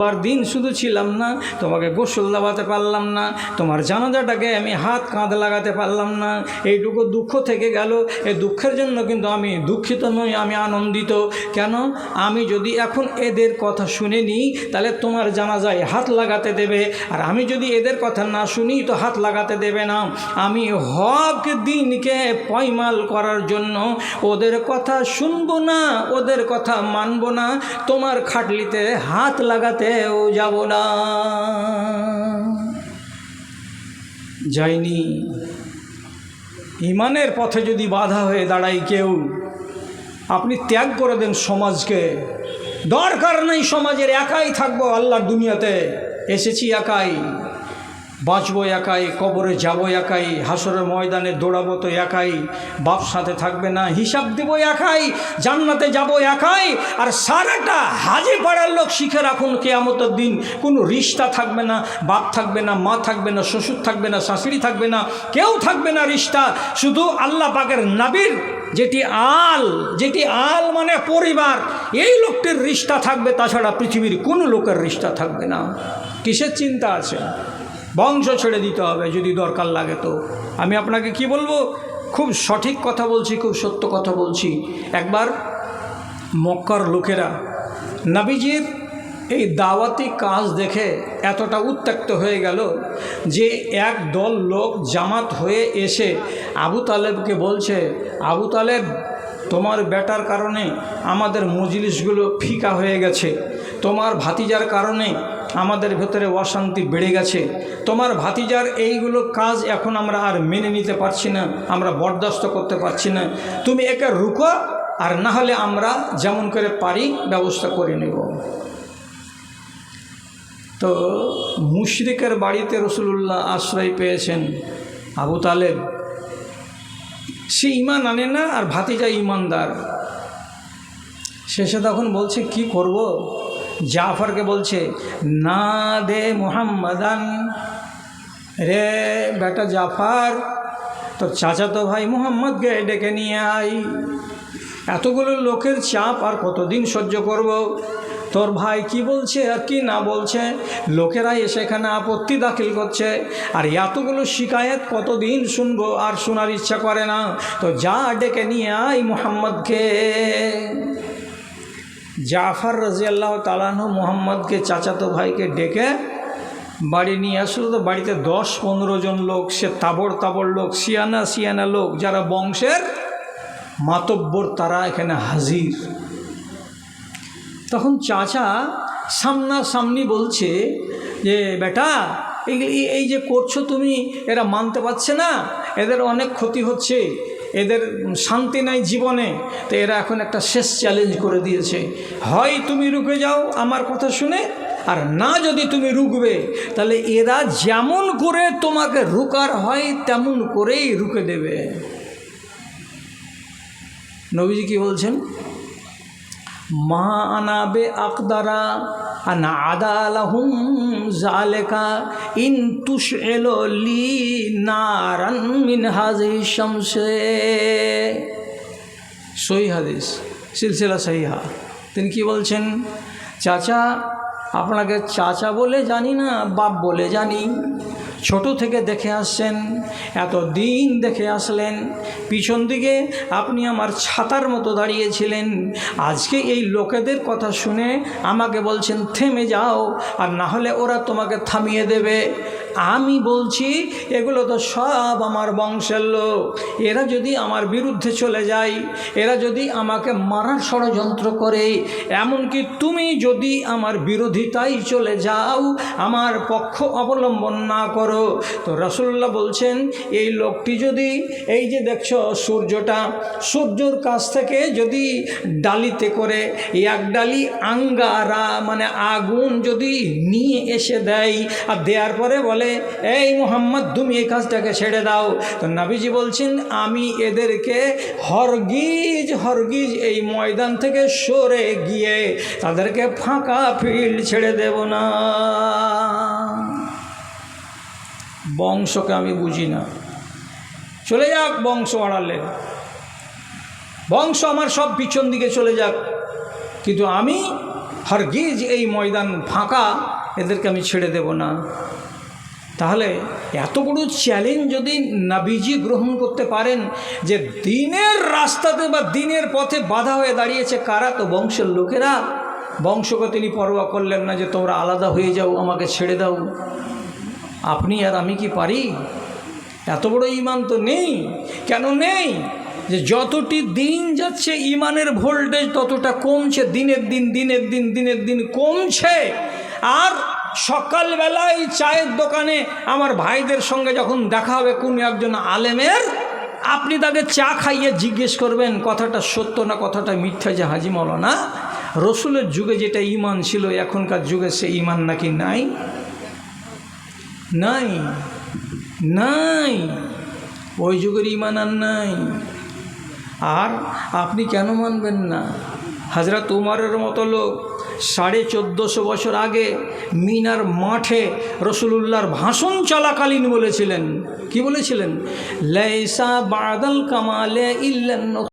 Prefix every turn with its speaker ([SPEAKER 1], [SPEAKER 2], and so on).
[SPEAKER 1] আর দিন শুধু ছিলাম না, তোমাকে গোসল দেওয়াতে পারলাম না, তোমার জানাজাটাকে আমি হাত কাঁধ লাগাতে পারলাম না, এইটুকু দুঃখ থেকে গেল। এই দুঃখের জন্য কিন্তু আমি দুঃখিত নই, আমি আনন্দিত। কেন? আমি যদি এখন এদের কথা শুনে নিই তাহলে তোমার জানাজায় হাত লাগাতে দেবে, আর আমি যদি এদের কথা না শুনি তো হাত লাগাতে দেবে না। আমি হক দিনকে পয়মাল করার জন্য ওদের কথা শুনবো না, ওদের কথা মানবো না, তোমার খাটলিতে হাত লাগাতে যাব না। যাইনি। ইমানের পথে যদি বাধা হয়ে দাঁড়ায় কেউ, আপনি ত্যাগ করে দেন সমাজকে। দরকার নেই সমাজের, একাই থাকবো আল্লাহর দুনিয়াতে, এসেছি একাই, বাঁচবো একাই, কবরে যাবো একাই, হাসরের ময়দানে দৌড়াবো তো একাই, বাপ সাথে থাকবে না, হিসাব দেবো একাই, জান্নাতে যাবো একাই। আর সারাটা হাজে পাড়ার লোক শিখে রাখুন, কিয়ামতের দিন কোনো রিশতা থাকবে না, বাপ থাকবে না, মা থাকবে না, শ্বশুর থাকবে না, শাশুড়ি থাকবে না, কেউ থাকবে না রিশতা। শুধু আল্লাহ পাকের নবীর যেটি আল মানে পরিবার, এই লোকটির রিশতা থাকবে, তাছাড়া পৃথিবীর কোনো লোকের রিশতা থাকবে না। কিসের চিন্তা আছে? বংশ ছেড়ে দিতে হবে যদি দরকার লাগে। তো আমি আপনাকে কি বলবো, খুব সঠিক কথা বলছি, খুব সত্য কথা বলছি। একবার মক্কার লোকেরা নবীজির এই দাওয়াতি কাজ দেখে এতটা উত্ত্যক্ত হয়ে গেল যে এক দল লোক জামাত হয়ে এসে আবু তালেবকে বলছে, আবু তালেব, তোমার বেটার কারণে আমাদের মজলিসগুলো ফিকা হয়ে গেছে, তোমার ভাতিজার কারণে আমাদের ভেতরে অশান্তি বেড়ে গেছে, তোমার ভাতিজার এইগুলো কাজ এখন আমরা আর মেনে নিতে পারছি না, আমরা বরদাস্ত করতে পারছি না, তুমি একে রুকো, আর না হলে আমরা যেমন করে পারি ব্যবস্থা করে নেব। তো মুশরিকের বাড়িতে রাসূলুল্লাহ আশ্রয় পেয়েছেন আবু তালেব, সে ঈমান আনে না আর ভাতিজা ঈমানদার। শেষে তখন বলছে কি করব, জাফরকে বলছে, না দে মুহাম্মাদান, রে বেটা জাফর, তোর চাচাতো ভাই মুহাম্মদকে ডেকে নিয়ে আই। এতগুলো লোকের চাপ আর কতদিন সহ্য করব? তোর ভাই কি বলছে আর কি না বলছে, লোকেরা এসে এখানে আপত্তি দাখিল করছে, আর এতগুলো শিকায়েত কতদিন শুনবো, আর শোনার ইচ্ছা করে না। তো যা ডেকে নিয়ে আই মুহাম্মদকে। জাফর রাদিয়াল্লাহু তাআলা আনহু মুহাম্মদকে, চাচাতো ভাইকে ডেকে বাড়ি নিয়ে আসলো। তো বাড়িতে 10-15 জন লোক, সে তাবড় লোক, সিয়ানা লোক, যারা বংশের মাতব্বর, তারা এখানে হাজির। তখন চাচা সামনাসামনি বলছে যে, বেটা এই যে করছো তুমি, এরা মানতে পারছে না, এদের অনেক ক্ষতি হচ্ছে, এদের শান্তি নাই জীবনে, তো এরা এখন একটা শেষ চ্যালেঞ্জ করে দিয়েছে, হয় তুমি রুকে যাও আমার কথা শুনে, আর না যদি তুমি রুকবে তাহলে এরা যেমন করে তোমাকে রুকার হয় তেমন করেই রুকে দেবে। নবীজি কি বলছেন? মা আনাবে আকদারা আনা আদালাহুম জালেকা ইন তুশইলু লি নারান মিন হাযিহি শামসে। সহিহ হাদিস, সিলসিলা সহিহা। তিনি কি বলছেন? চাচা, আপনাকে চাচা বলে জানি না, বাপ বলে জানি, ছোট থেকে দেখে আসছেন, এত দিন দেখে আসলেন, পিছন দিকে আপনি আমার ছাতার মতো দাঁড়িয়েছিলেন, আজকে এই লোকেদের কথা শুনে আমাকে বলছেন থেমে যাও, আর না হলে ওরা তোমাকে থামিয়ে দেবে। আমি বলছি এগুলো তো সব আমার বংশের লোক, এরা যদি আমার বিরুদ্ধে চলে যায়, এরা যদি আমাকে মারার ষড়যন্ত্র করে, এমনকি তুমি যদি আমার বিরোধিতায় চলে যাও, আমার পক্ষ অবলম্বন না করো, তো রাসূলুল্লাহ বলছেন এই লোকটি যদি, এই যে দেখছো সূর্যটা, সূর্যর কাছ থেকে যদি ডালিতে করে এক ডালি আঙ্গারা মানে আগুন যদি নিয়ে এসে দেয়, আর দেওয়ার পরে বলে, এই মুহাম্মদ তুমি এই কাজটাকে ছেড়ে দাও, তো নবীজি বলছেন আমি এদেরকে হরগিজ এই ময়দান থেকে সরে গিয়ে তাদেরকে ফাঁকা ফিল্ড ছেড়ে দেব না। বংশকে আমি বুঝি না, চলে যাক বংশ আড়ালে, বংশ আমার সব পিছন দিকে চলে যাক, কিন্তু আমি হরগিজ এই ময়দান ফাঁকা, এদেরকে আমি ছেড়ে দেব না। তাহলে এত বড় চ্যালেঞ্জ যদি নবীজি গ্রহণ করতে পারেন, যে দিনের রাস্তাতে বা দিনের পথে বাধা হয়ে দাঁড়িয়েছে কারা? তো বংশের লোকেরা। বংশকে তিনি পরোয়া করলেন না যে তোমরা আলাদা হয়ে যাও, আমাকে ছেড়ে দাও। আপনি আর আমি কি পারি? এত বড় ঈমান তো নেই। কেন নেই? যে যতটি দিন যাচ্ছে ঈমানের ভোল্টেজ ততটা কমছে, দিনের দিন কমছে। আর সকালবেলায় চায়ের দোকানে আমার ভাইদের সঙ্গে যখন দেখা হবে কোন একজন আলেমের, আপনি তাকে চা খাইয়ে জিজ্ঞেস করবেন কথাটা সত্য না কথাটা মিথ্যা, যে হাজি মৌলানা রসুলের যুগে যেটা ঈমান ছিল এখনকার যুগে সে ঈমান নাকি নাই? নাই, নাই, ওই যুগের ঈমান আর নাই। আর আপনি কেন মানবেন না? হযরত উমরের মতো লোক 1450 বছর আগে মিনার মাঠে রসুলুল্লাহর ভাষণ চলাকালীন বলেছিলেন, কি বলেছিলেন? লাইসা বাদাল কামালে ইল্লা